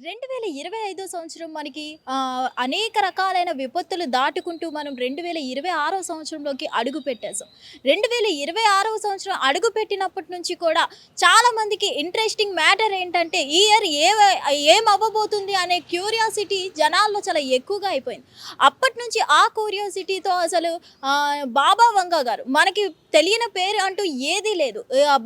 2025 సంవత్సరం మనకి అనేక రకాలైన విపత్తులు దాటుకుంటూ మనం 2026 సంవత్సరంలోకి అడుగు పెట్టేసాం. 2026 సంవత్సరం అడుగు పెట్టినప్పటి నుంచి కూడా చాలా మందికి ఇంట్రెస్టింగ్ మ్యాటర్ ఏంటంటే ఈ ఇయర్ ఏం అవ్వబోతుంది అనే క్యూరియాసిటీ జనాల్లో చాలా ఎక్కువగా అయిపోయింది. అప్పటి నుంచి ఆ క్యూరియాసిటీతో అసలు బాబా వంగా గారు మనకి తెలియని పేరు అంటూ ఏదీ లేదు.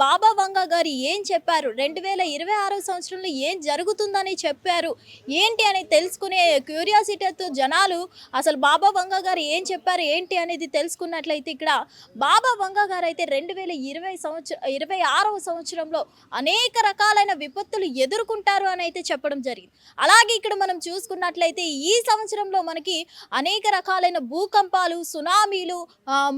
బాబా వంగా గారు ఏం చెప్పారు, 2026 సంవత్సరంలో ఏం జరుగుతుందని చెప్పారు, ఏంటి అని తెలుసుకునే క్యూరియాసిటీతో జనాలు అసలు బాబా వంగా గారు ఏం చెప్పారు ఏంటి అనేది తెలుసుకున్నట్లయితే ఇక్కడ బాబా వంగా గారు అయితే 2026 సంవత్సరంలో అనేక రకాలైన విపత్తులు ఎదుర్కొంటారు అని అయితే చెప్పడం జరిగింది. అలాగే ఇక్కడ మనం చూసుకున్నట్లయితే ఈ సంవత్సరంలో మనకి అనేక రకాలైన భూకంపాలు, సునామీలు,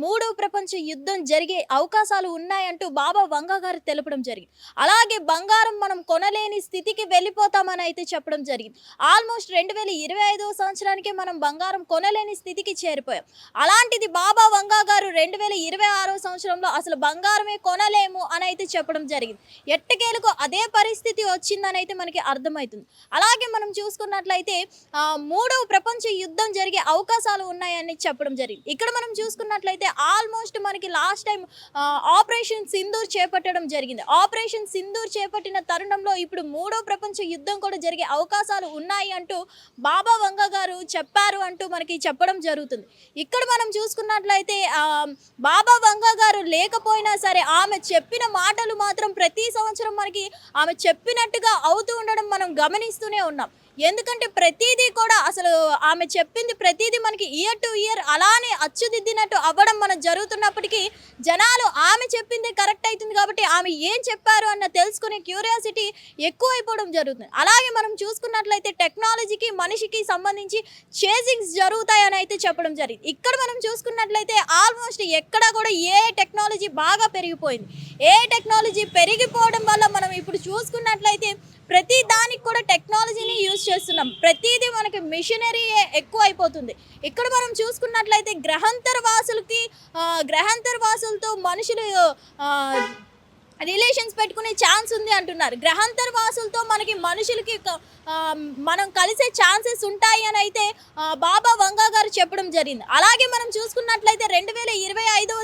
మూడో ప్రపంచ యుద్ధం జరిగే అవకాశాలు ఉన్నాయంటూ బాబా వంగా గారు తెలపడం జరిగింది. అలాగే బంగారం మనం కొనలేని స్థితికి వెళ్ళిపోతామని అయితే చెప్పడం జరిగింది. ఆల్మోస్ట్ 2025 సంవత్సరానికి మనం బంగారం కొనలేని స్థితికి చేరిపోయాం. అలాంటిది బాబా వంగా గారు 2026 సంవత్సరంలో అసలు బంగారమే కొనలేము అని అయితే చెప్పడం జరిగింది. ఎట్టకేలకు అదే పరిస్థితి వచ్చిందని అయితే మనకి అర్థమవుతుంది. అలాగే మనం చూసుకున్నట్లయితే మూడవ ప్రపంచ యుద్ధం జరిగే అవకాశాలు ఉన్నాయని చెప్పడం జరిగింది. ఇక్కడ మనం చూసుకున్నట్లయితే ఆల్మోస్ట్ మనకి లాస్ట్ టైం ఆపరేషన్ సింధూర్ చేపట్టడం జరిగింది. ఆపరేషన్ సింధూర్ చేపట్టిన తరుణంలో ఇప్పుడు మూడో ప్రపంచ యుద్ధం కూడా జరిగే అవకాశాలు ఉన్నాయి అంటూ బాబా వంగా గారు చెప్పారు అంటూ మనకి చెప్పడం జరుగుతుంది. ఇక్కడ మనం చూసుకున్నట్లయితే బాబా వంగా గారు లేకపోయినా సరే ఆమె చెప్పిన మాటలు మాత్రం ప్రతి సంవత్సరం మనకి ఆమె చెప్పినట్టుగా అవుతూ ఉండడం మనం గమనిస్తూనే ఉన్నాం. ఎందుకంటే ప్రతిదీ కూడా అసలు ఆమె చెప్పింది ప్రతిదీ మనకి ఇయర్ టు ఇయర్ అలానే అచ్చుదిద్దినట్టు అవ్వడం మనం జరుగుతున్నప్పటికీ జనాలు ఆమె చెప్పింది కరెక్ట్ అవుతుంది కాబట్టి ఆమె ఏం చెప్పారు అన్న తెలుసుకునే క్యూరియాసిటీ ఎక్కువైపోవడం జరుగుతుంది. అలాగే మనం చూసుకున్నట్లయితే టెక్నాలజీకి మనిషికి సంబంధించి చేంజింగ్స్ జరుగుతాయని అయితే చెప్పడం జరిగింది. ఇక్కడ మనం చూసుకున్నట్లయితే ఆల్మోస్ట్ ఎక్కడ కూడా ఏ టెక్నాలజీ బాగా పెరిగిపోయింది. ఏ టెక్నాలజీ పెరిగిపోవడం వల్ల మనం ఇప్పుడు చూసుకున్నట్లయితే ప్రతి దానికి కూడా టెక్నాలజీని యూజ్ చేస్తున్నాం. ప్రతిదీ మనకి మిషనరీ ఎక్కువ అయిపోతుంది. ఇక్కడ మనం చూసుకున్నట్లయితే గ్రహాంతర వాసులతో మనుషులు రిలేషన్స్ పెట్టుకునే ఛాన్స్ ఉంది అంటున్నారు. గ్రహాంతర వాసులతో మనకి మనుషులకి మనం కలిసే ఛాన్సెస్ ఉంటాయి అని అయితే బాబా వంగా గారు చెప్పడం జరిగింది. అలాగే మనం చూసుకున్నట్లయితే 2025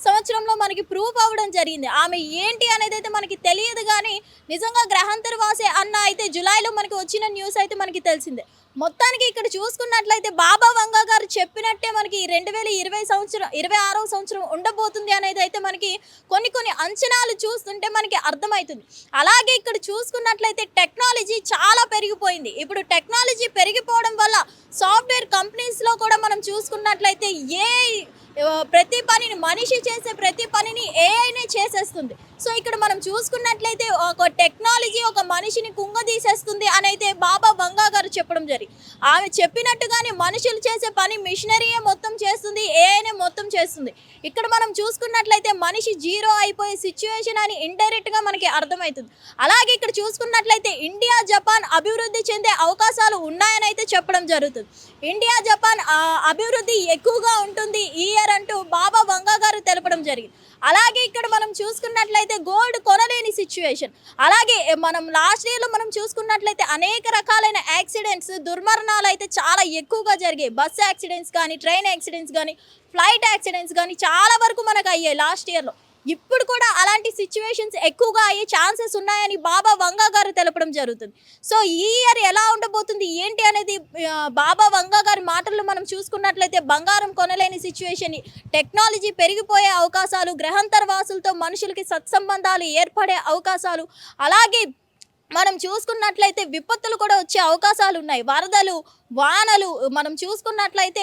సంవత్సరంలో మనకి ప్రూఫ్ అవ్వడం జరిగింది. ఆమె ఏంటి అనేది అయితే మనకి తెలియదు కానీ నిజంగా గ్రహాంతర వాసే అన్న అయితే జూలైలో మనకి వచ్చిన న్యూస్ అయితే మనకి తెలిసిందే. మొత్తానికి ఇక్కడ చూసుకున్నట్లయితే బాబా వంగా గారు చెప్పినట్టే మనకి 2026 సంవత్సరం ఉండబోతుంది అనేది అయితే మనకి కొన్ని అంచనాలు చూస్తుంటే మనకి అర్థమవుతుంది. అలాగే ఇక్కడ చూసుకున్నట్లయితే టెక్నాలజీ చాలా పెరిగిపోయింది. ఇప్పుడు టెక్నాలజీ పెరిగిపోవడం వల్ల సాఫ్ట్వేర్ కంపెనీస్లో కూడా మనం చూసుకున్నట్లయితే ప్రతి పనిని మనిషి చేసే ప్రతి పనిని ఏఐనే చేసేస్తుంది. సో ఇక్కడ మనం చూసుకున్నట్లయితే ఒక టెక్నాలజీ ఒక మనిషిని కుంగదీసేస్తుంది అని అయితే బాబా వంగా గారు చెప్పడం జరిగింది. ఆమె చెప్పినట్టుగానే మనుషులు చేసే పని మిషనరీయే మొత్తం చేస్తుంది, ఏఐనే మొత్తం చేస్తుంది. ఇక్కడ మనం చూసుకున్నట్లయితే మనిషి జీరో అయిపోయే సిచ్యువేషన్ అని ఇండైరెక్ట్గా మనకి అర్థమవుతుంది. అలాగే ఇక్కడ చూసుకున్నట్లయితే ఇండియా జపాన్ అభివృద్ధి చెందే అవకాశాలు ఉన్నాయని అయితే చెప్పడం జరుగుతుంది. ఇండియా జపాన్ అభివృద్ధి ఎక్కువగా ఉంటుంది ఈ ఇయర్ అంటూ బాబా వంగా గారు తెలపడం జరిగింది. అలాగే ఇక్కడ మనం చూసుకున్నట్లయితే గోల్డ్ కొనలేని సిచ్యువేషన్. అలాగే మనం లాస్ట్ ఇయర్లో మనం చూసుకున్నట్లయితే అనేక రకాలైన యాక్సిడెంట్స్, దుర్మరణాలు అయితే చాలా ఎక్కువగా జరిగాయి. బస్ యాక్సిడెంట్స్ కానీ, ట్రైన్ యాక్సిడెంట్స్ కానీ, ఫ్లైట్ యాక్సిడెంట్స్ కానీ చాలా వరకు మనకు అయ్యాయి లాస్ట్ ఇయర్లో. ఇప్పుడు కూడా అలాంటి సిచ్యువేషన్స్ ఎక్కువగా అయ్యే ఛాన్సెస్ ఉన్నాయని బాబా వంగా గారు తెలపడం జరుగుతుంది. సో ఈ ఇయర్ ఎలా ఉండబోతుంది ఏంటి అనేది బాబా వంగా గారి మాటల్లో మనం చూసుకున్నట్లయితే బంగారం కొనలేని సిచ్యువేషన్, టెక్నాలజీ పెరిగిపోయే అవకాశాలు, గ్రహాంతర వాసులతో మనుషులకి సత్సంబంధాలు ఏర్పడే అవకాశాలు, అలాగే మనం చూసుకున్నట్లయితే విపత్తులు కూడా వచ్చే అవకాశాలు ఉన్నాయి. వరదలు, వానలు మనం చూసుకున్నట్లయితే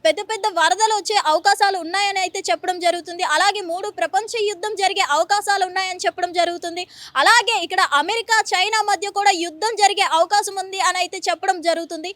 పెద్ద వరదలు వచ్చే అవకాశాలు ఉన్నాయని అయితే చెప్పడం జరుగుతుంది. అలాగే మూడు ప్రపంచ యుద్ధం జరిగే అవకాశాలు ఉన్నాయని చెప్పడం జరుగుతుంది. అలాగే ఇక్కడ అమెరికా చైనా మధ్య కూడా యుద్ధం జరిగే అవకాశం ఉంది అని అయితే చెప్పడం జరుగుతుంది.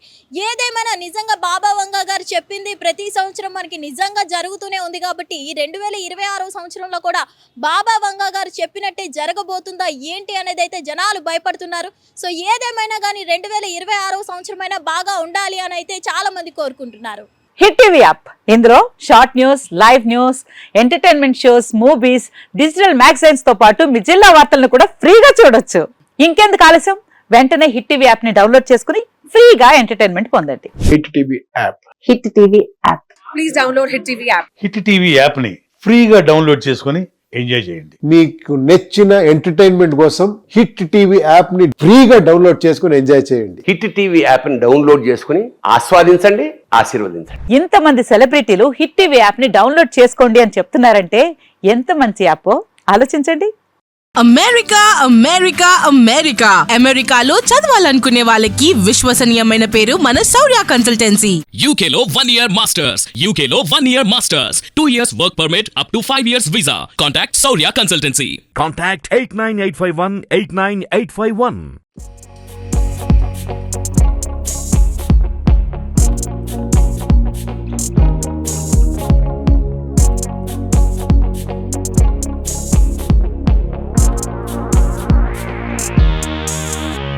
ఏదేమైనా నిజంగా బాబా వంగా గారు చెప్పింది ప్రతి సంవత్సరం మనకి నిజంగా జరుగుతూనే ఉంది కాబట్టి ఈ 2026 సంవత్సరంలో కూడా బాబా వంగా గారు చెప్పినట్టే జరగబోతుందా ఏంటి అనేది అయితే జనాలు భయపడుతున్నారు. సో ఏదేమైనా కానీ 2026 సంవత్సరమైనా బాగా ఉండాలి అని అయితే చాలా మంది కోరుకుంటున్నారు. హిట్ టీవీ యాప్, ఇందులో short news, live news, entertainment shows, movies, digital magazines తో పాటు మీ జిల్లా వార్తలను కూడా ఫ్రీగా చూడొచ్చు. ఇంకెందుకు ఆలస్యం, వెంటనే హిట్ టీవీ యాప్ ని డౌన్లోడ్ చేసుకుని ఫ్రీగా ఎంటర్టైన్మెంట్ పొందండి. Hit TV app. Hit TV app. Please download Hit TV app. Hit TV యాప్ని ఫ్రీగా డౌన్లోడ్ చేసుకొని ఎంజాయ్ చేయండి. మీకు నచ్చిన ఎంటర్టైన్మెంట్ కోసం హిట్ టీవీ యాప్ ని ఫ్రీగా డౌన్లోడ్ చేసుకుని ఎంజాయ్ చేయండి. హిట్ టీవీ యాప్ని డౌన్లోడ్ చేసుకుని ఆస్వాదించండి, ఆశీర్వదించండి. ఇంతమంది సెలబ్రిటీలు హిట్ టీవీ యాప్ ని డౌన్లోడ్ చేసుకోండి అని చెప్తున్నారంటే ఎంత మంచి యాప్ ఆలోచించండి. అమెరికా అమెరికా అమెరికా అమెరికాలో చదవాలనుకునే వాళ్ళకి విశ్వసనీయమైన పేరు మన శౌర్య consultancy. UK Law 1 Year Masters. UK Law 1 Year Masters. 2 years work permit up to 5 years visa. Contact Saurya Consultancy. Contact 89851 89851.